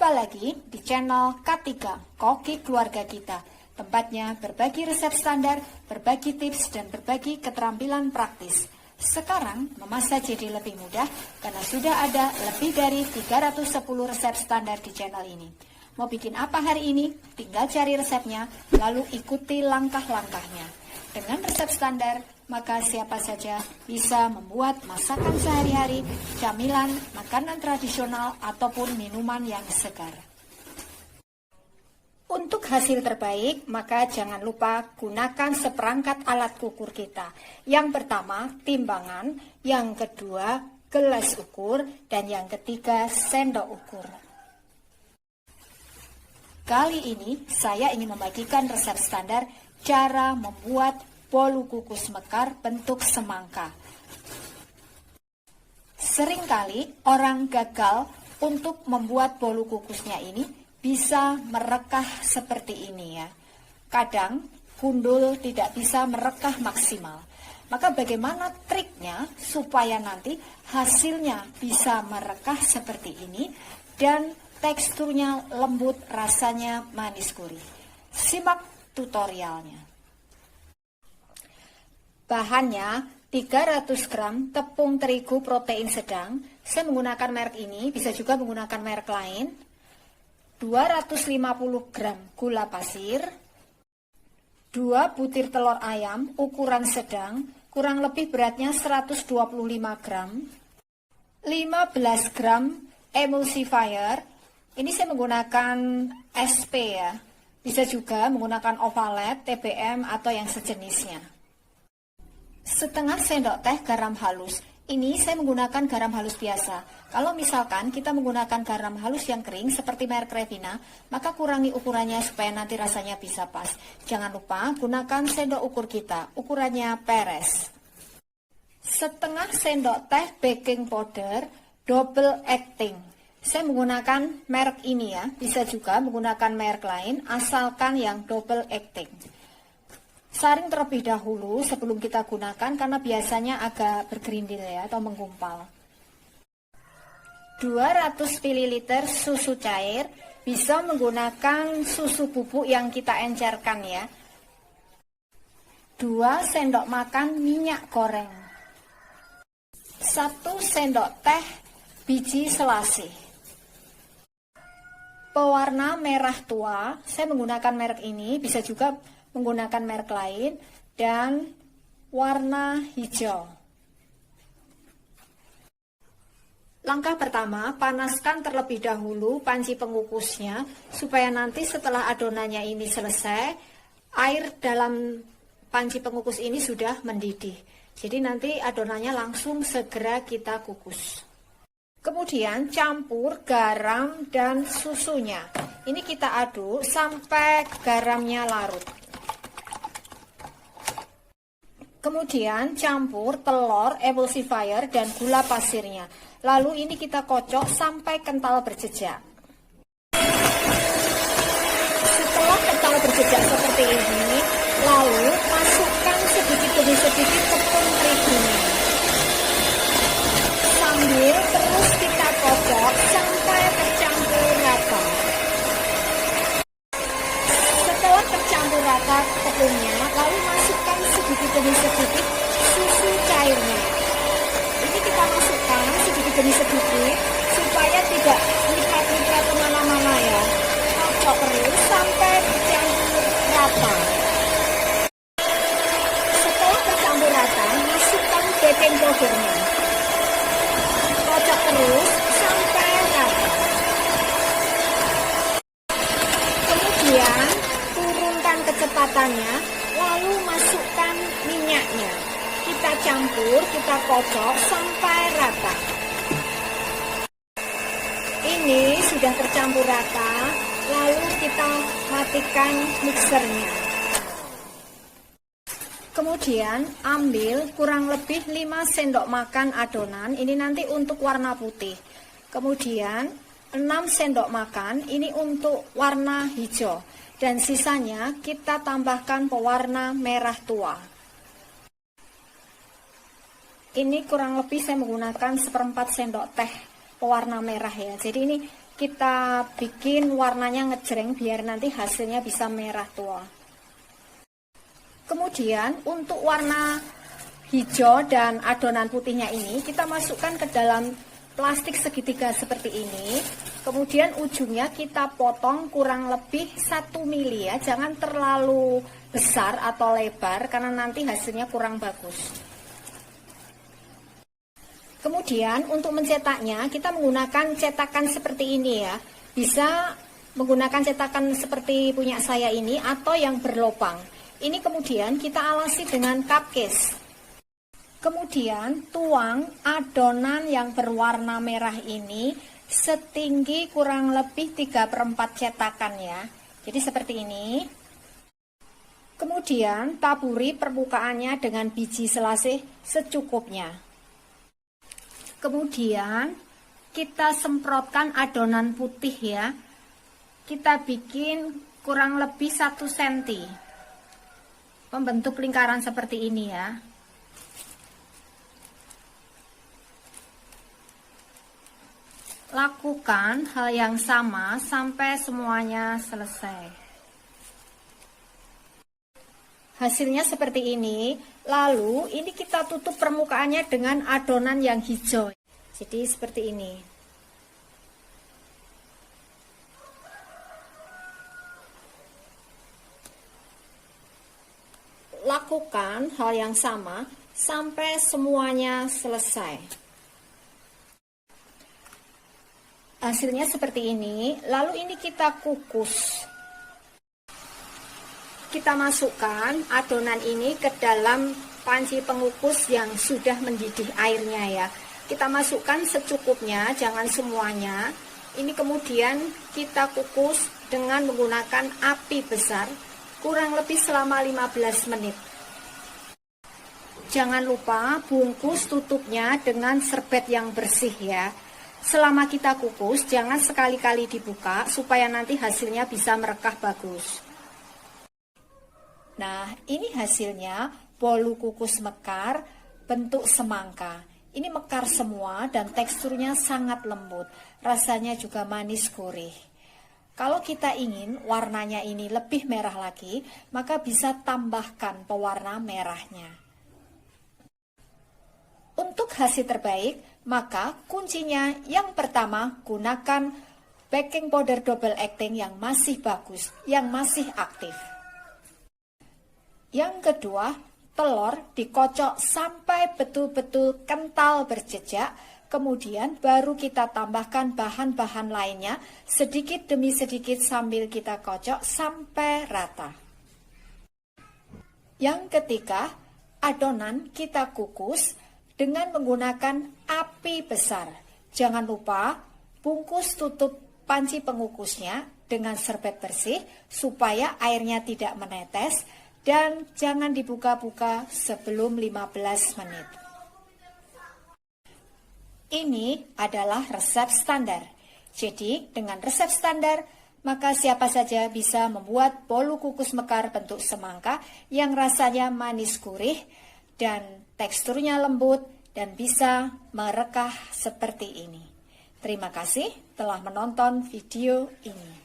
Jumpa lagi di channel K3, Koki Keluarga Kita. Tempatnya berbagi resep standar, berbagi tips, dan berbagi keterampilan praktis. Sekarang memasak jadi lebih mudah karena sudah ada lebih dari 310 resep standar di channel ini. Mau bikin apa hari ini? Tinggal cari resepnya, lalu ikuti langkah-langkahnya. Dengan resep standar, maka siapa saja bisa membuat masakan sehari-hari, camilan, makanan tradisional, ataupun minuman yang segar. Untuk hasil terbaik, maka jangan lupa gunakan seperangkat alat ukur kita. Yang pertama, timbangan, yang kedua, gelas ukur, dan yang ketiga, sendok ukur. Kali ini, saya ingin membagikan resep standar cara membuat bolu kukus mekar bentuk semangka. Seringkali orang gagal untuk membuat bolu kukusnya ini bisa merekah seperti ini ya. Kadang gundul tidak bisa merekah maksimal. Maka bagaimana triknya supaya nanti hasilnya bisa merekah seperti ini dan teksturnya lembut, rasanya manis gurih. Simak tutorialnya. Bahannya 300 gram tepung terigu protein sedang. Saya menggunakan merek ini, bisa juga menggunakan merek lain. 250 gram gula pasir, 2 butir telur ayam ukuran sedang, kurang lebih beratnya 125 gram, 15 gram emulsifier. Ini saya menggunakan SP ya. Bisa juga menggunakan Ovalet, TBM, atau yang sejenisnya. Setengah sendok teh garam halus. Ini saya menggunakan garam halus biasa. Kalau misalkan kita menggunakan garam halus yang kering seperti merek Revina, maka kurangi ukurannya supaya nanti rasanya bisa pas. Jangan lupa gunakan sendok ukur kita, ukurannya peres. Setengah sendok teh baking powder double acting. Saya menggunakan merek ini ya, bisa juga menggunakan merek lain, asalkan yang double acting. Saring terlebih dahulu sebelum kita gunakan karena biasanya agak bergerindil ya, atau menggumpal. 200 ml susu cair, bisa menggunakan susu bubuk yang kita encerkan ya. 2 sendok makan minyak goreng. 1 sendok teh biji selasih. Pewarna merah tua, saya menggunakan merek ini, bisa juga menggunakan merek lain, dan warna hijau. Langkah pertama, panaskan terlebih dahulu panci pengukusnya, supaya nanti setelah adonannya ini selesai, air dalam panci pengukus ini sudah mendidih. Jadi nanti adonannya langsung segera kita kukus. Kemudian campur garam dan susunya. Ini kita aduk sampai garamnya larut. Kemudian campur telur, emulsifier, dan gula pasirnya. Lalu ini kita kocok sampai kental berjejak. Setelah kental berjejak seperti ini, lalu masukkan sedikit demi sedikit tepung terigunya. Sambil terus kita kocok sampai tercampur rata. Setelah tercampur rata tepungnya, lalu masukkan sedikit demi sedikit susu cairnya. Ini kita masukkan sedikit demi sedikit supaya tidak lipat-lipat kemana-mana ya. Kocok terus sampai tercampur rata. Setelah tercampur rata, masukkan baking powdernya. Kocok terus sampai rata. Kemudian turunkan kecepatannya, lalu masukkan minyaknya. Kita campur, kita kocok sampai rata. Ini sudah tercampur rata, lalu kita matikan mixernya. Kemudian ambil kurang lebih 5 sendok makan adonan, ini nanti untuk warna putih. Kemudian 6 sendok makan, ini untuk warna hijau. Dan sisanya kita tambahkan pewarna merah tua. Ini kurang lebih saya menggunakan 1/4 sendok teh pewarna merah ya. Jadi ini kita bikin warnanya ngejreng biar nanti hasilnya bisa merah tua. Kemudian untuk warna hijau dan adonan putihnya ini kita masukkan ke dalam plastik segitiga seperti ini. Kemudian ujungnya kita potong kurang lebih 1 mili ya, jangan terlalu besar atau lebar karena nanti hasilnya kurang bagus. Kemudian untuk mencetaknya kita menggunakan cetakan seperti ini ya. Bisa menggunakan cetakan seperti punya saya ini atau yang berlopang. Ini kemudian kita alasi dengan cupcase. Kemudian tuang adonan yang berwarna merah ini setinggi kurang lebih 3/4 cetakan ya. Jadi seperti ini. Kemudian taburi permukaannya dengan biji selasih secukupnya. Kemudian kita semprotkan adonan putih ya. Kita bikin kurang lebih 1 cm. Membentuk lingkaran seperti ini ya. Lakukan hal yang sama sampai semuanya selesai. Hasilnya seperti ini. Lalu ini kita tutup permukaannya dengan adonan yang hijau. Jadi seperti ini. Lakukan hal yang sama sampai semuanya selesai. Hasilnya seperti ini. Lalu ini kita kukus. Kita masukkan adonan ini ke dalam panci pengukus yang sudah mendidih airnya ya. Kita masukkan secukupnya, jangan semuanya. Ini kemudian kita kukus dengan menggunakan api besar kurang lebih selama 15 menit. Jangan lupa bungkus tutupnya dengan serbet yang bersih ya. Selama kita kukus jangan sekali-kali dibuka supaya nanti hasilnya bisa merekah bagus. Nah, ini hasilnya bolu kukus mekar bentuk semangka. Ini mekar semua dan teksturnya sangat lembut. Rasanya juga manis gurih. Kalau kita ingin warnanya ini lebih merah lagi, maka bisa tambahkan pewarna merahnya. Untuk hasil terbaik, maka kuncinya yang pertama gunakan baking powder double acting yang masih bagus, yang masih aktif. Yang kedua, telur dikocok sampai betul-betul kental berjejak, kemudian baru kita tambahkan bahan-bahan lainnya sedikit demi sedikit sambil kita kocok sampai rata. Yang ketiga, adonan kita kukus dengan menggunakan api besar. Jangan lupa bungkus tutup panci pengukusnya dengan serbet bersih supaya airnya tidak menetes. Dan jangan dibuka-buka sebelum 15 menit. Ini adalah resep standar. Jadi dengan resep standar, maka siapa saja bisa membuat bolu kukus mekar bentuk semangka yang rasanya manis gurih dan teksturnya lembut dan bisa merekah seperti ini. Terima kasih telah menonton video ini.